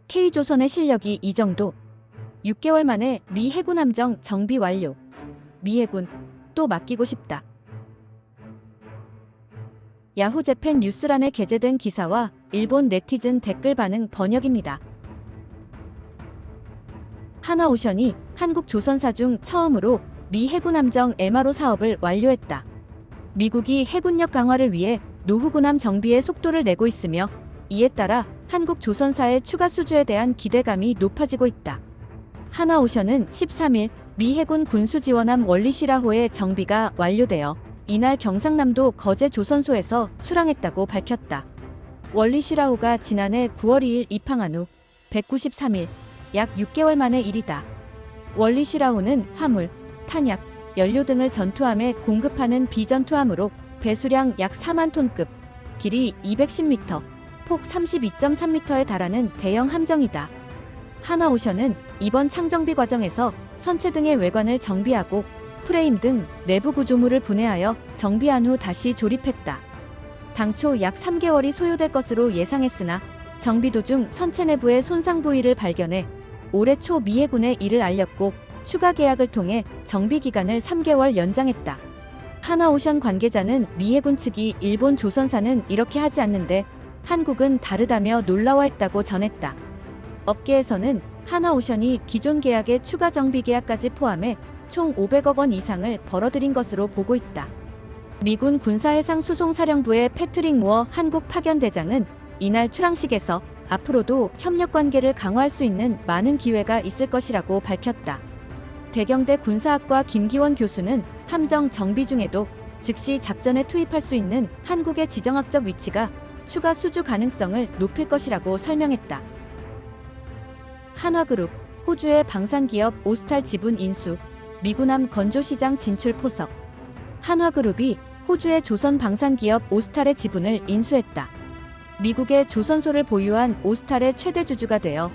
K조선의 실력이 이 정도. 6개월 만에 미 해군 함정 정비 완료. 미 해군 또 맡기고 싶다. 야후 재팬 뉴스란에 게재된 기사와 일본 네티즌 댓글 반응 번역입니다. 하나오션이 한국 조선사 중 처음으로 미 해군 함정 MRO 사업을 완료했다. 미국이 해군력 강화를 위해 노후군함 정비에 속도를 내고 있으며 이에 따라 한국 조선사의 추가 수주에 대한 기대감이 높아지고 있다. 하나오션은 13일 미 해군 군수지원함 월리시라호의 정비가 완료되어 이날 경상남도 거제 조선소에서 출항했다고 밝혔다. 월리시라호가 지난해 9월 2일 입항한 후 193일, 약 6개월 만의 일이다. 월리시라호는 화물, 탄약, 연료 등을 전투함에 공급하는 비전투함으로 배수량 약 4만 톤급, 길이 210m, 폭 32.3m에 달하는 대형 함정이다. 하나오션은 이번 창정비 과정에서 선체 등의 외관을 정비하고 프레임 등 내부 구조물을 분해하여 정비한 후 다시 조립했다. 당초 약 3개월이 소요될 것으로 예상했으나 정비 도중 선체 내부의 손상 부위를 발견해 올해 초 미 해군에 이를 알렸고 추가 계약을 통해 정비 기간을 3개월 연장했다. 하나오션 관계자는 미 해군 측이 일본 조선사는 이렇게 하지 않는데 한국은 다르다며 놀라워했다고 전했다. 업계에서는 하나오션이 기존 계약의 추가 정비 계약까지 포함해 총 500억 원 이상을 벌어들인 것으로 보고 있다. 미군 군사해상수송사령부의 패트릭 무어 한국 파견대장은 이날 출항식에서 앞으로도 협력 관계를 강화할 수 있는 많은 기회가 있을 것이라고 밝혔다. 대경대 군사학과 김기원 교수는 함정 정비 중에도 즉시 작전에 투입할 수 있는 한국의 지정학적 위치가 추가 수주 가능성을 높일 것이라고 설명했다. 한화그룹, 호주의 방산기업 오스탈 지분 인수, 미군함 건조시장 진출 포석. 한화그룹이 호주의 조선 방산기업 오스탈의 지분을 인수했다. 미국의 조선소를 보유한 오스탈의 최대 주주가 되어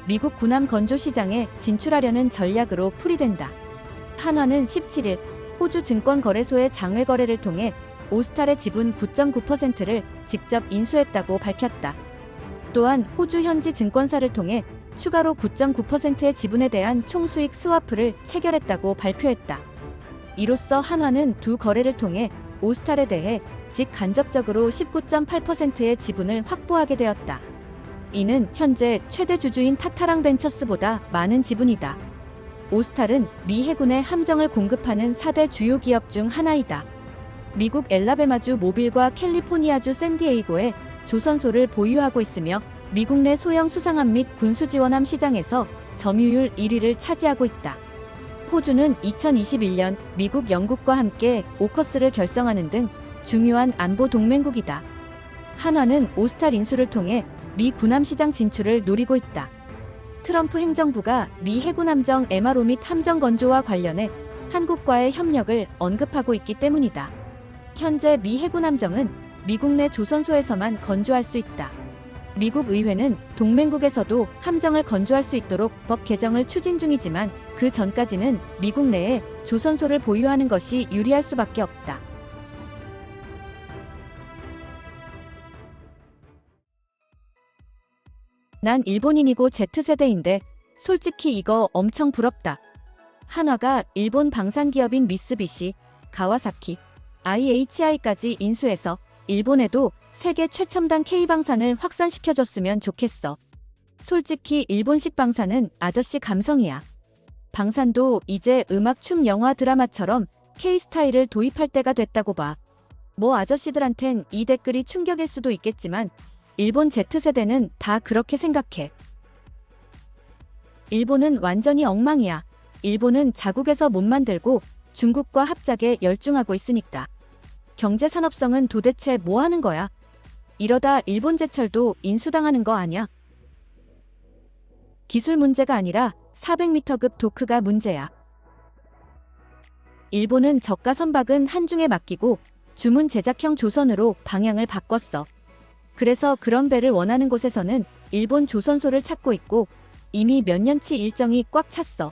미국 군함 건조시장에 진출하려는 전략으로 풀이된다. 한화는 17일 호주 증권거래소의 장외 거래를 통해 오스탈의 지분 9.9%를 직접 인수했다고 밝혔다. 또한 호주 현지 증권사를 통해 추가로 9.9%의 지분에 대한 총수익 스와프를 체결했다고 발표했다. 이로써 한화는 두 거래를 통해 오스탈에 대해 직간접적으로 19.8%의 지분을 확보하게 되었다. 이는 현재 최대 주주인 타타랑 벤처스보다 많은 지분이다. 오스탈은 미 해군에 함정을 공급하는 4대 주요 기업 중 하나이다. 미국 엘라베마주 모빌과 캘리포니아주 샌디에이고에 조선소를 보유하고 있으며 미국 내 소형 수상함 및 군수지원함 시장에서 점유율 1위를 차지하고 있다. 호주는 2021년 미국, 영국과 함께 오커스를 결성하는 등 중요한 안보 동맹국이다. 한화는 오스탈 인수를 통해 미 군함 시장 진출을 노리고 있다. 트럼프 행정부가 미 해군 함정 MRO 및 함정 건조와 관련해 한국과의 협력을 언급하고 있기 때문이다. 현재 미 해군 함정은 미국 내 조선소에서만 건조할 수 있다. 미국 의회는 동맹국에서도 함정을 건조할 수 있도록 법 개정을 추진 중이지만 그 전까지는 미국 내에 조선소를 보유하는 것이 유리할 수밖에 없다. 난 일본인이고 Z세대인데 솔직히 이거 엄청 부럽다. 한화가 일본 방산기업인 미쓰비시, 가와사키, IHI까지 인수해서 일본에도 세계 최첨단 K방산을 확산시켜줬으면 좋겠어. 솔직히 일본식 방산은 아저씨 감성이야. 방산도 이제 음악, 춤, 영화, 드라마처럼 K스타일을 도입할 때가 됐다고 봐. 뭐 아저씨들한텐 이 댓글이 충격일 수도 있겠지만 일본 Z세대는 다 그렇게 생각해. 일본은 완전히 엉망이야. 일본은 자국에서 못 만들고 중국과 합작에 열중하고 있으니까. 경제산업성은 도대체 뭐 하는 거야? 이러다 일본제철도 인수당하는 거 아냐? 기술 문제가 아니라 400m급 도크가 문제야. 일본은 저가 선박은 한중에 맡기고 주문 제작형 조선으로 방향을 바꿨어. 그래서 그런 배를 원하는 곳에서는 일본 조선소를 찾고 있고 이미 몇 년치 일정이 꽉 찼어.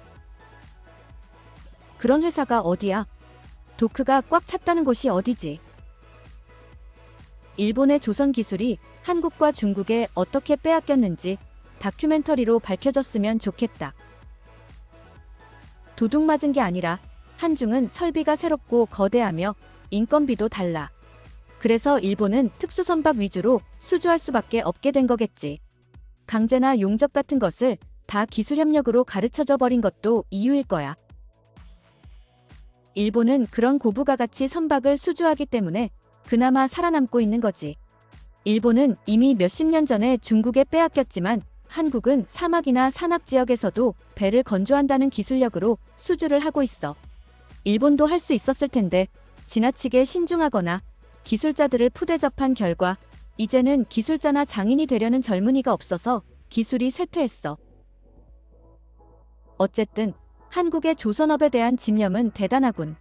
그런 회사가 어디야? 도크가 꽉 찼다는 곳이 어디지? 일본의 조선 기술이 한국과 중국에 어떻게 빼앗겼는지 다큐멘터리로 밝혀졌으면 좋겠다. 도둑 맞은 게 아니라 한중은 설비가 새롭고 거대하며 인건비도 달라. 그래서 일본은 특수선박 위주로 수주할 수밖에 없게 된 거겠지. 강제나 용접 같은 것을 다 기술협력으로 가르쳐줘 버린 것도 이유일 거야. 일본은 그런 고부가 가치 선박을 수주하기 때문에 그나마 살아남고 있는 거지. 일본은 이미 몇십 년 전에 중국에 빼앗겼지만 한국은 사막이나 산악 지역에서도 배를 건조한다는 기술력으로 수주를 하고 있어. 일본도 할 수 있었을 텐데 지나치게 신중하거나 기술자들을 푸대접한 결과 이제는 기술자나 장인이 되려는 젊은이가 없어서 기술이 쇠퇴했어. 어쨌든 한국의 조선업에 대한 집념은 대단하군.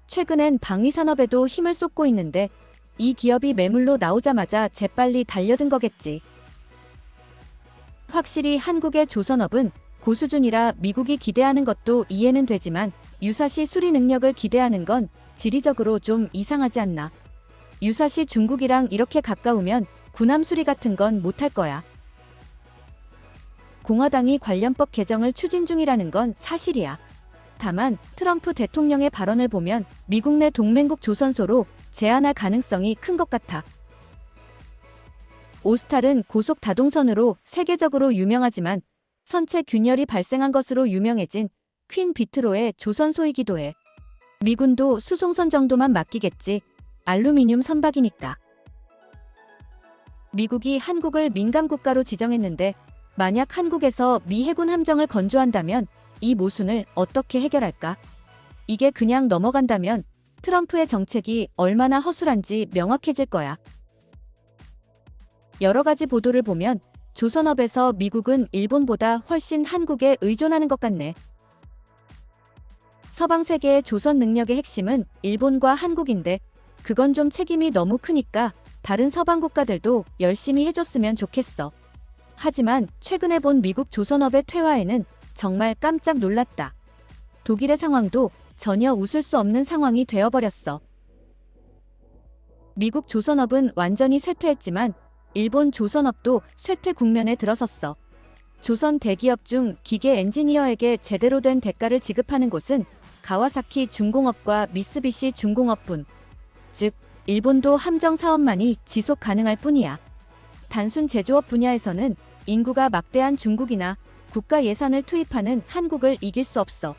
최근엔 방위산업에도 힘을 쏟고 있는데 이 기업이 매물로 나오자마자 재빨리 달려든 거겠지. 확실히 한국의 조선업은 고수준이라 미국이 기대하는 것도 이해는 되지만 유사시 수리 능력을 기대하는 건 지리적으로 좀 이상하지 않나. 유사시 중국이랑 이렇게 가까우면 군함 수리 같은 건 못할 거야. 공화당이 관련법 개정을 추진 중이라는 건 사실이야. 다만 트럼프 대통령의 발언을 보면 미국 내 동맹국 조선소로 제한할 가능성이 큰 것 같아. 오스탈은 고속 다동선으로 세계적으로 유명하지만 선체 균열이 발생한 것으로 유명해진 퀸 비트로의 조선소이기도 해. 미군도 수송선 정도만 맡기겠지. 알루미늄 선박이니까. 미국이 한국을 민감국가로 지정했는데 만약 한국에서 미 해군 함정을 건조한다면 이 모순을 어떻게 해결할까? 이게 그냥 넘어간다면 트럼프의 정책이 얼마나 허술한지 명확해질 거야. 여러 가지 보도를 보면 조선업에서 미국은 일본보다 훨씬 한국에 의존하는 것 같네. 서방 세계의 조선 능력의 핵심은 일본과 한국인데 그건 좀 책임이 너무 크니까 다른 서방 국가들도 열심히 해줬으면 좋겠어. 하지만 최근에 본 미국 조선업의 퇴화에는 정말 깜짝 놀랐다. 독일의 상황도 전혀 웃을 수 없는 상황이 되어버렸어. 미국 조선업은 완전히 쇠퇴했지만 일본 조선업도 쇠퇴 국면에 들어섰어. 조선 대기업 중 기계 엔지니어에게 제대로 된 대가를 지급하는 곳은 가와사키 중공업과 미쓰비시 중공업뿐. 즉, 일본도 함정 사업만이 지속 가능할 뿐이야. 단순 제조업 분야에서는 인구가 막대한 중국이나 국가 예산을 투입하는 한국을 이길 수 없어.